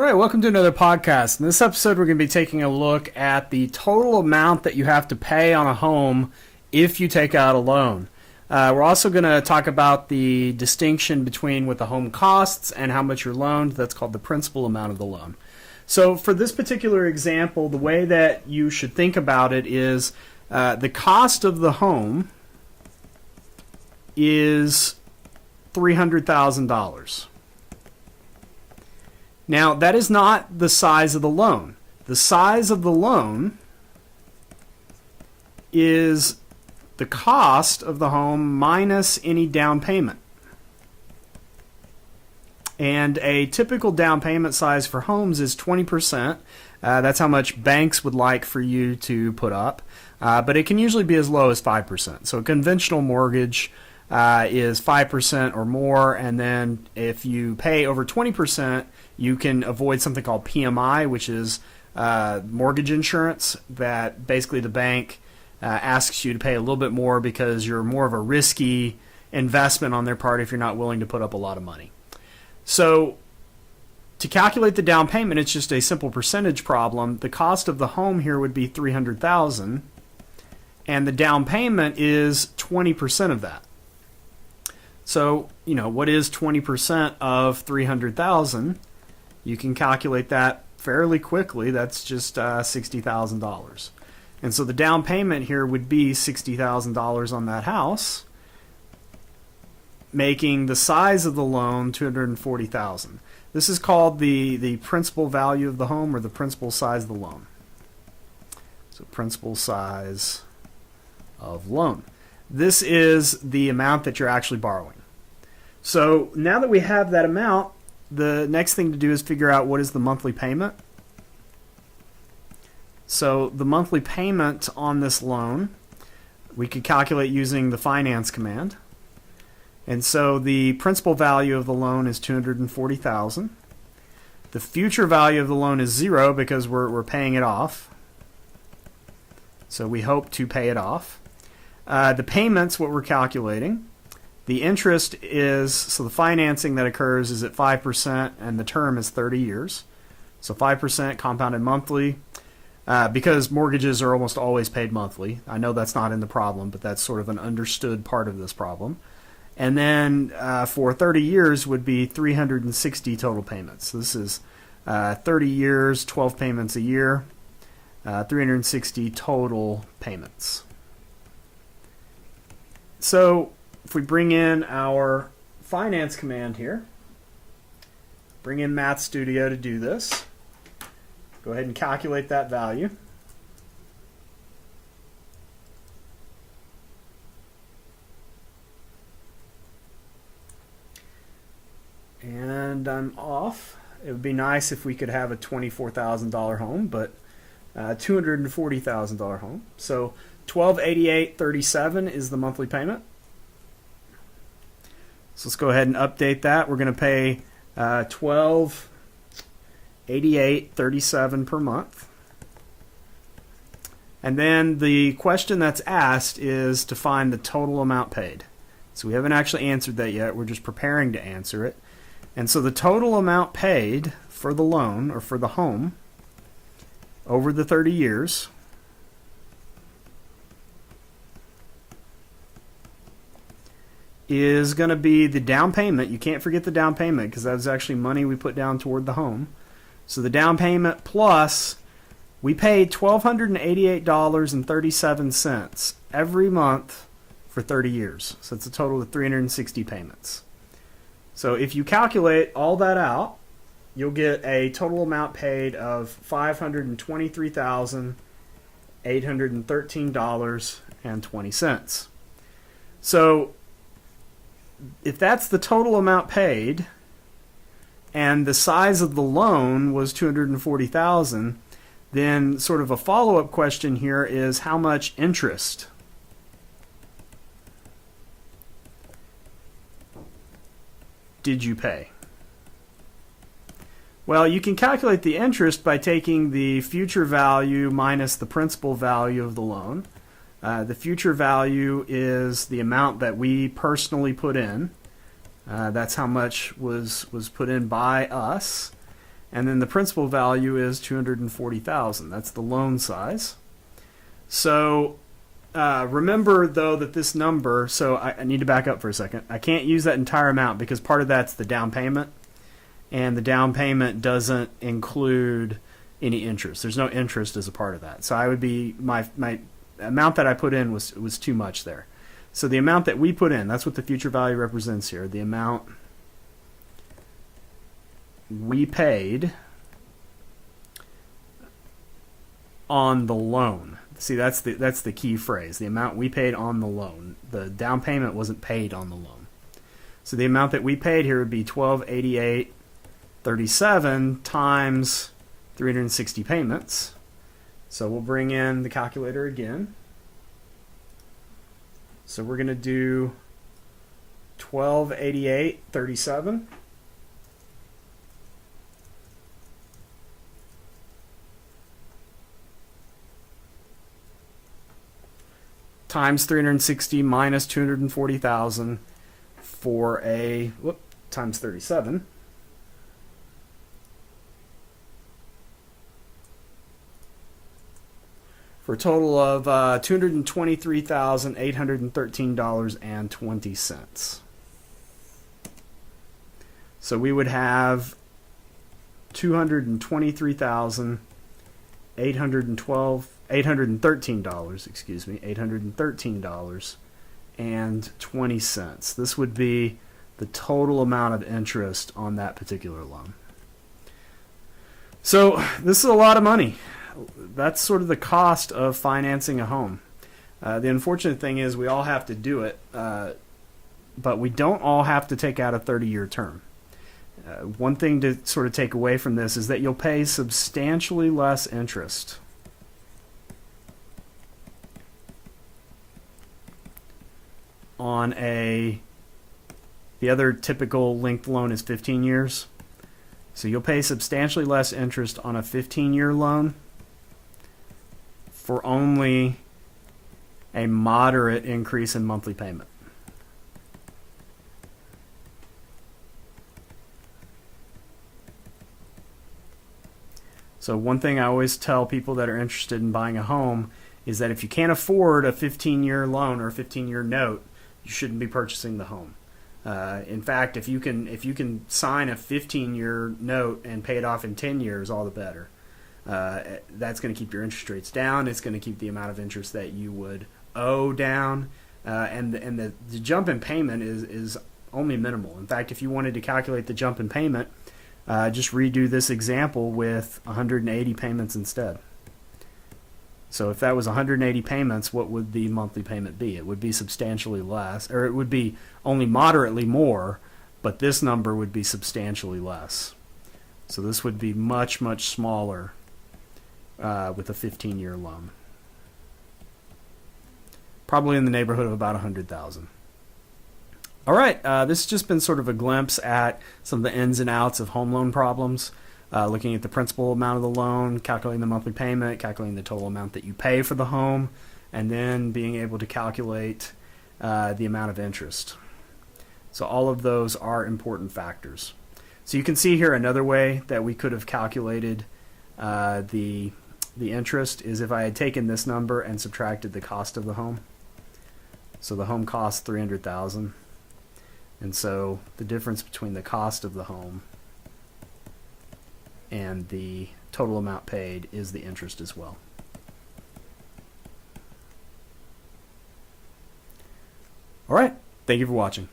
All right, welcome to another podcast. In this episode, we're going to be taking a look at the total amount that you have to pay on a home if you take out a loan. We're also going to talk about the distinction between what the home costs and how much you're loaned. That's called the principal amount of the loan. So for this particular example, the way that you should think about it is the cost of the home is $300,000. Now, that is not the size of the loan. The size of the loan is the cost of the home minus any down payment. And a typical down payment size for homes is 20%. That's how much banks would like for you to put up. But it can usually be as low as 5%. So a conventional mortgage is 5% or more, and then if you pay over 20%, you can avoid something called PMI, which is mortgage insurance, that basically the bank asks you to pay a little bit more because you're more of a risky investment on their part if you're not willing to put up a lot of money. So to calculate the down payment, it's just a simple percentage problem. The cost of the home here would be $300,000, and the down payment is 20% of that. So, what is 20% of $300,000? You can calculate that fairly quickly. That's just $60,000. And so the down payment here would be $60,000 on that house, making the size of the loan $240,000. This is called the principal value of the home, or the principal size of the loan. So principal size of loan. This is the amount that you're actually borrowing. So now that we have that amount, the next thing to do is figure out what is the monthly payment. So the monthly payment on this loan, we could calculate using the finance command. And so the principal value of the loan is $240,000. The future value of the loan is 0 because we're paying it off. So we hope to pay it off. The payments, what we're calculating. The interest is, so the financing that occurs is at 5%, and the term is 30 years. So 5% compounded monthly, because mortgages are almost always paid monthly. I know that's not in the problem, but that's sort of an understood part of this problem. And then for 30 years would be 360 total payments. So this is 30 years, 12 payments a year, 360 total payments. So if we bring in our finance command here, bring in Math Studio to do this, go ahead and calculate that value. And I'm off. It would be nice if we could have a $24,000 home, but $240,000 home. So $1,288.37 is the monthly payment. So let's go ahead and update that. We're going to pay $1,288.37 per month. And then the question that's asked is to find the total amount paid. So we haven't actually answered that yet. We're just preparing to answer it. And so the total amount paid for the loan, or for the home, over the 30 years is going to be the down payment. You can't forget the down payment because that's actually money we put down toward the home. So the down payment plus, we paid $1,288.37 every month for 30 years. So it's a total of 360 payments. So if you calculate all that out, you'll get a total amount paid of $523,813.20. So if that's the total amount paid, and the size of the loan was $240,000, then sort of a follow-up question here is how much interest did you pay? Well, you can calculate the interest by taking the future value minus the principal value of the loan. The future value is the amount that we personally put in. That's how much was put in by us. and then the principal value is $240,000. That's the loan size. So remember though that this number, so I need to back up for a second. I can't use that entire amount because part of that's the down payment, and the down payment doesn't include any interest. There's no interest as a part of that. So I would be, my amount that I put in was too much there. So the amount that we put in, that's what the future value represents here. The amount we paid on the loan. See, that's the key phrase. The amount we paid on the loan. The down payment wasn't paid on the loan. So the amount that we paid here would be $1,288.37 times 360 payments. So we'll bring in the calculator again. So we're going to do $1,288.37 times 360 minus 240,000 for a times 37. For a total of $223,813.20. So we would have $813, excuse me, $813.20. This would be the total amount of interest on that particular loan. So this is a lot of money. That's sort of the cost of financing a home. The unfortunate thing is we all have to do it, but we don't all have to take out a 30-year term. One thing to sort of take away from this is that you'll pay substantially less interest on the other typical linked loan is 15 years. So you'll pay substantially less interest on a 15-year loan for only a moderate increase in monthly payment. So one thing I always tell people that are interested in buying a home is that if you can't afford a 15-year loan or a 15-year note, you shouldn't be purchasing the home. In fact, if you can sign a 15-year note and pay it off in 10 years, all the better. That's going to keep your interest rates down. It's going to keep the amount of interest that you would owe down, and the jump in payment is only minimal. In fact, if you wanted to calculate the jump in payment, just redo this example with 180 payments instead. So if that was 180 payments, what would the monthly payment be? It would be substantially less, or it would be only moderately more, but this number would be substantially less. So this would be much, much smaller with a 15-year loan. Probably in the neighborhood of about 100,000. All right, this has just been sort of a glimpse at some of the ins and outs of home loan problems, looking at the principal amount of the loan, calculating the monthly payment, calculating the total amount that you pay for the home, and then being able to calculate the amount of interest. So all of those are important factors. So you can see here another way that we could have calculated the interest is if I had taken this number and subtracted the cost of the home. So the home cost $300,000, and so the difference between the cost of the home and the total amount paid is the interest as well. All right, thank you for watching.